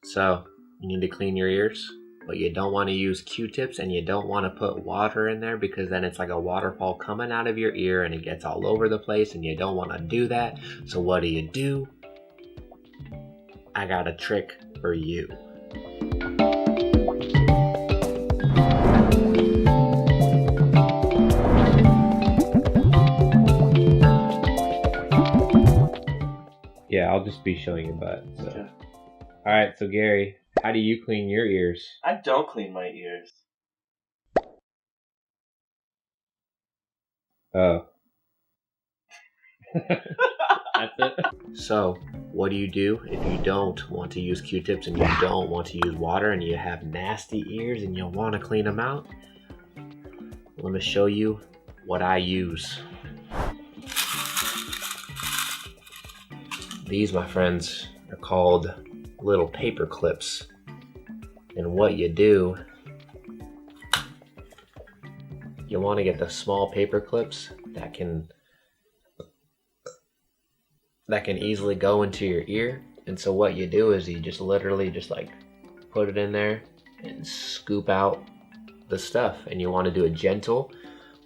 So you need to clean your ears, but you don't want to use Q-tips and you don't want to put water in there because then it's like a waterfall coming out of your ear and it gets all over the place and you don't want to do that. So what do? I got a trick for you. Yeah, I'll just be showing your butt. So. Okay. All right, so Gary, how do you clean your ears? I don't clean my ears. Oh. That's it. So, what do you do if you don't want to use Q-tips and you don't want to use water and you have nasty ears and you want to clean them out? Let me show you what I use. These, my friends, are called little paper clips. And what you do, you want to get the small paper clips that can easily go into your ear. And so what you do is you just literally just like put it in there and scoop out the stuff. And you want to do it gentle,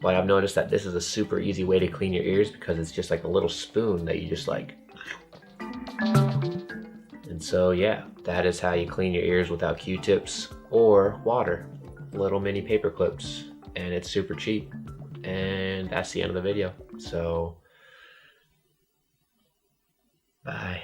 but I've noticed that this is a super easy way to clean your ears because it's just like a little spoon that you just like. And so yeah, that is how you clean your ears without Q-tips or water. Little mini paper clips, and it's super cheap. And that's the end of the video. So bye.